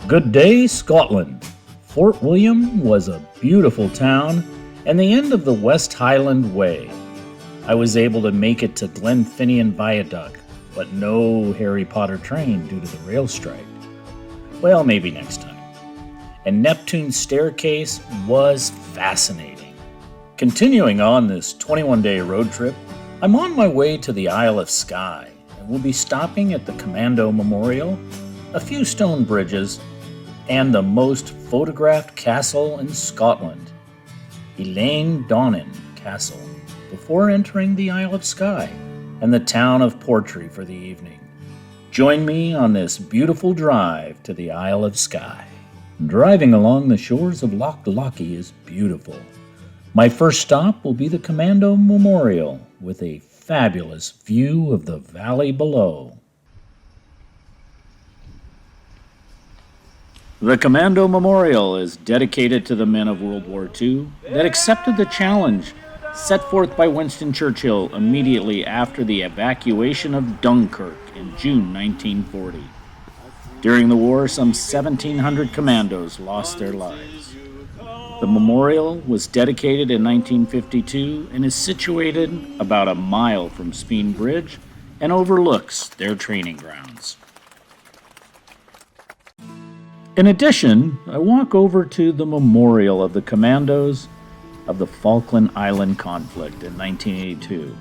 Good day, Scotland. Fort William was a beautiful town and the end of the West Highland Way. I was able to make it to Glenfinnan Viaduct, but no Harry Potter train due to the rail strike. Well, maybe next time. And Neptune's staircase was fascinating. Continuing on this 21-day road trip, I'm on my way to the Isle of Skye, and we'll be stopping at the Commando Memorial, a few stone bridges, and the most photographed castle in Scotland, Eilean Donan Castle, before entering the Isle of Skye and the town of Portree for the evening. Join me on this beautiful drive to the Isle of Skye. Driving along the shores of Loch Lochy is beautiful. My first stop will be the Commando Memorial, with a fabulous view of the valley below. The Commando Memorial is dedicated to the men of World War II that accepted the challenge set forth by Winston Churchill immediately after the evacuation of Dunkirk in June 1940. During the war, some 1,700 commandos lost their lives. The memorial was dedicated in 1952 and is situated about a mile from Speen Bridge and overlooks their training grounds. In addition, I walk over to the memorial of the commandos of the Falkland Island conflict in 1982.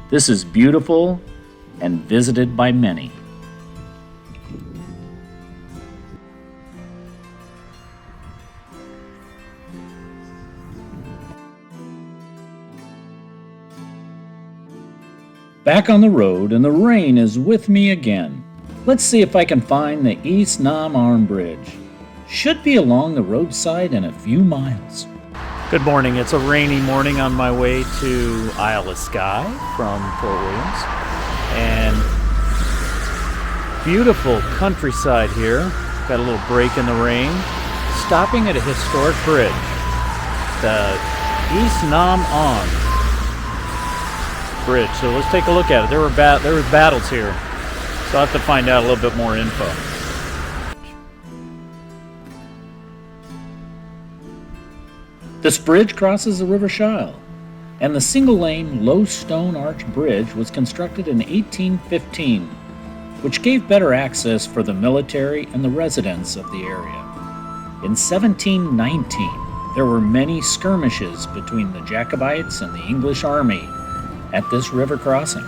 This is beautiful and visited by many. Back on the road, and the rain is with me again. Let's see if I can find the East Nam Arm Bridge. Should be along the roadside in a few miles. Good morning. It's a rainy morning on my way to Isle of Skye from Fort Williams. And beautiful countryside here. Got a little break in the rain. Stopping at a historic bridge. The East Nam Arm Bridge. So let's take a look at it. There were battles here. So I'll have to find out a little bit more info. This bridge crosses the River Shile, and the single-lane, low-stone arch bridge was constructed in 1815, which gave better access for the military and the residents of the area. In 1719, there were many skirmishes between the Jacobites and the English army at this river crossing.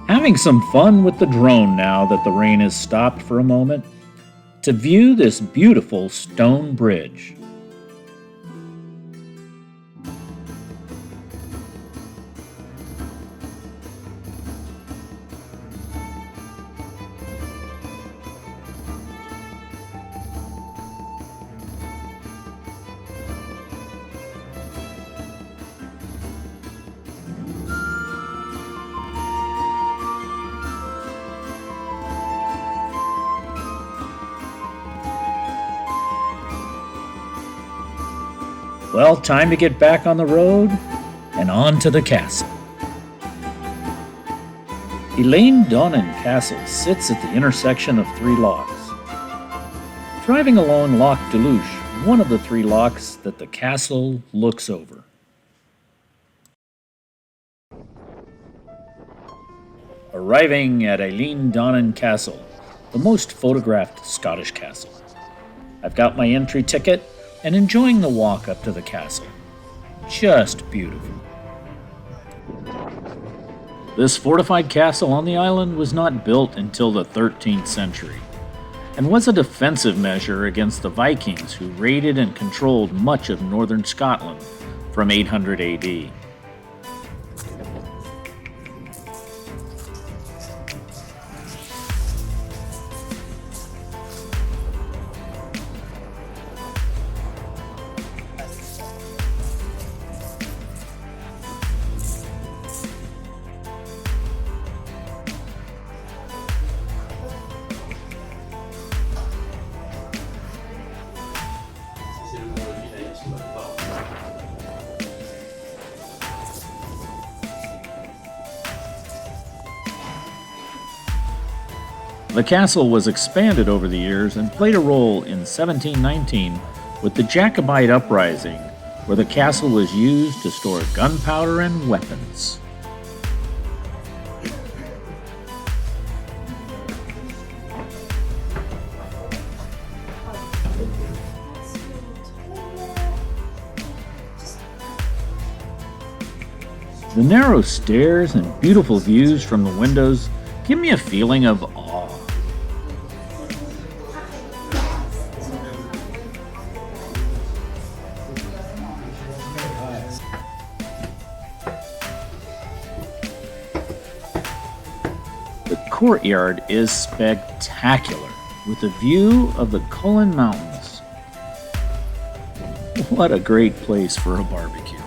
Having some fun with the drone now that the rain has stopped for a moment, to view this beautiful stone bridge. Well, time to get back on the road and on to the castle. Eilean Donan Castle sits at the intersection of three lochs. Driving along Loch Deluche, one of the three lochs that the castle looks over. Arriving at Eilean Donan Castle, the most photographed Scottish castle. I've got my entry ticket and enjoying the walk up to the castle. Just beautiful. This fortified castle on the island was not built until the 13th century and was a defensive measure against the Vikings who raided and controlled much of northern Scotland from 800 AD. The castle was expanded over the years and played a role in 1719 with the Jacobite uprising, where the castle was used to store gunpowder and weapons. The narrow stairs and beautiful views from the windows give me a feeling of awe. The courtyard is spectacular, with a view of the Cullen Mountains. What a great place for a barbecue.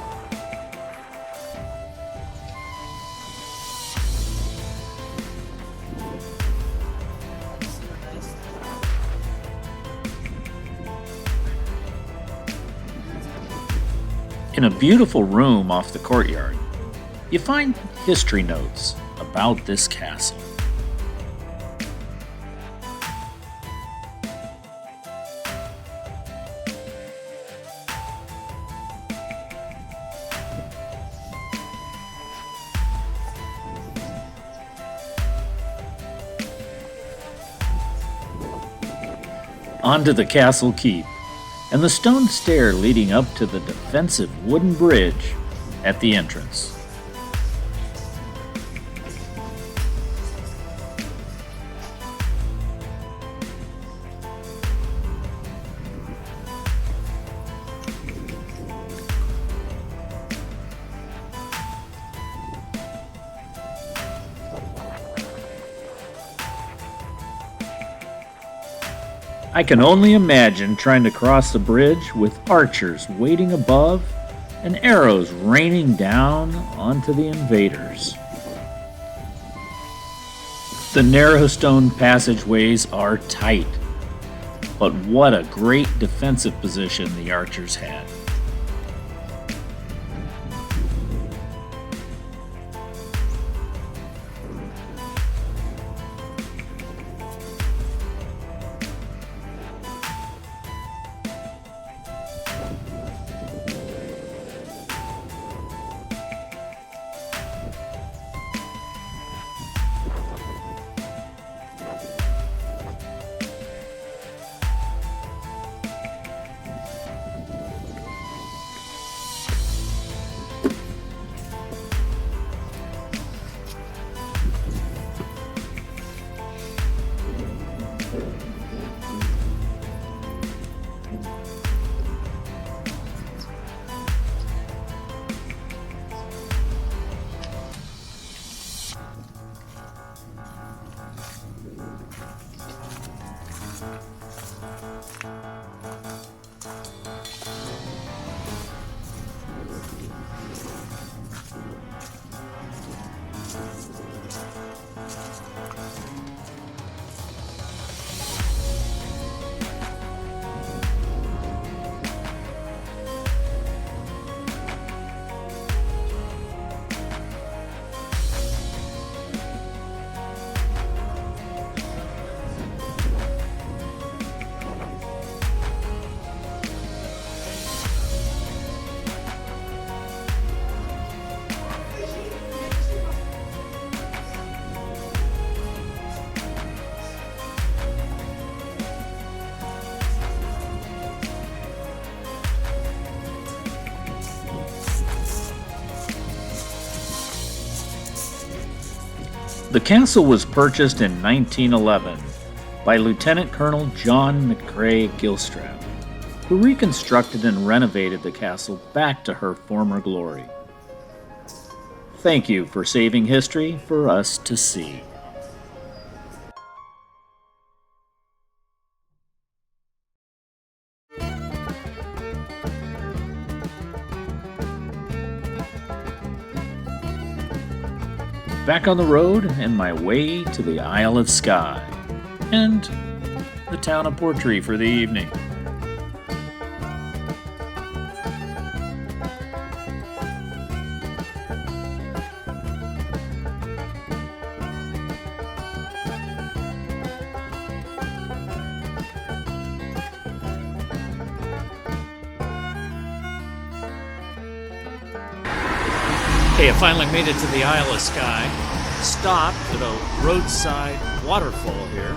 In a beautiful room off the courtyard, you find history notes about this castle. Onto the castle keep, and the stone stair leading up to the defensive wooden bridge at the entrance. I can only imagine trying to cross the bridge with archers waiting above and arrows raining down onto the invaders. The narrow stone passageways are tight, but what a great defensive position the archers had. The castle was purchased in 1911 by Lieutenant Colonel John McCrae Gilstrap, who reconstructed and renovated the castle back to her former glory. Thank you for saving history for us to see. Back on the road and my way to the Isle of Skye and the town of Portree for the evening. Okay, I finally made it to the Isle of Skye. Stopped at a roadside waterfall here.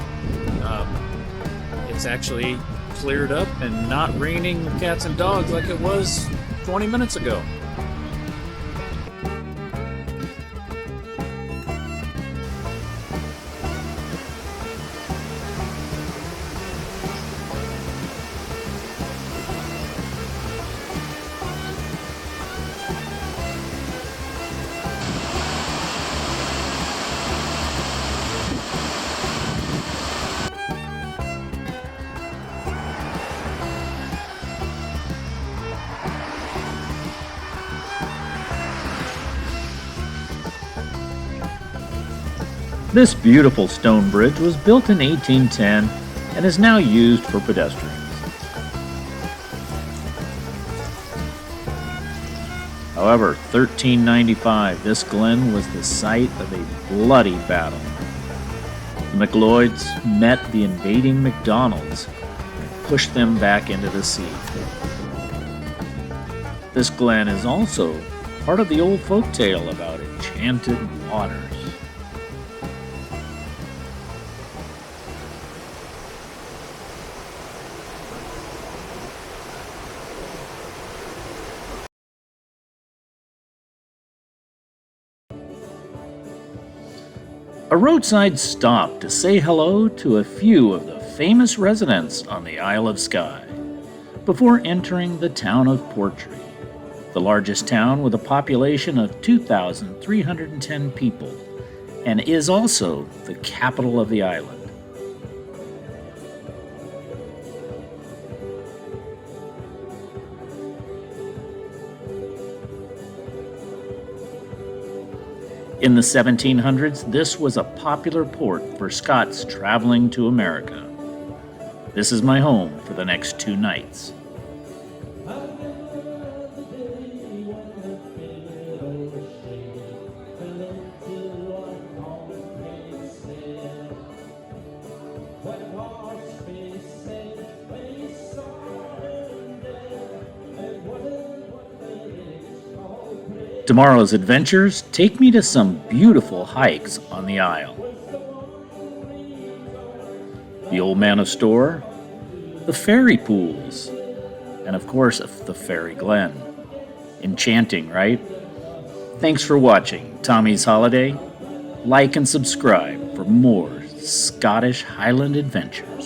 It's actually cleared up and not raining cats and dogs like it was 20 minutes ago. This beautiful stone bridge was built in 1810 and is now used for pedestrians. However, 1395, this glen was the site of a bloody battle. The MacLeods met the invading MacDonalds and pushed them back into the sea. This glen is also part of the old folktale about enchanted waters. A roadside stop to say hello to a few of the famous residents on the Isle of Skye before entering the town of Portree, the largest town with a population of 2,310 people, and is also the capital of the island. In the 1700s, this was a popular port for Scots traveling to America. This is my home for the next 2 nights. Tomorrow's adventures take me to some beautiful hikes on the Isle. The Old Manor Store, the fairy pools, and of course the Fairy Glen. Enchanting, right? Thanks for watching Tommy's Holiday. Like and subscribe for more Scottish Highland adventures.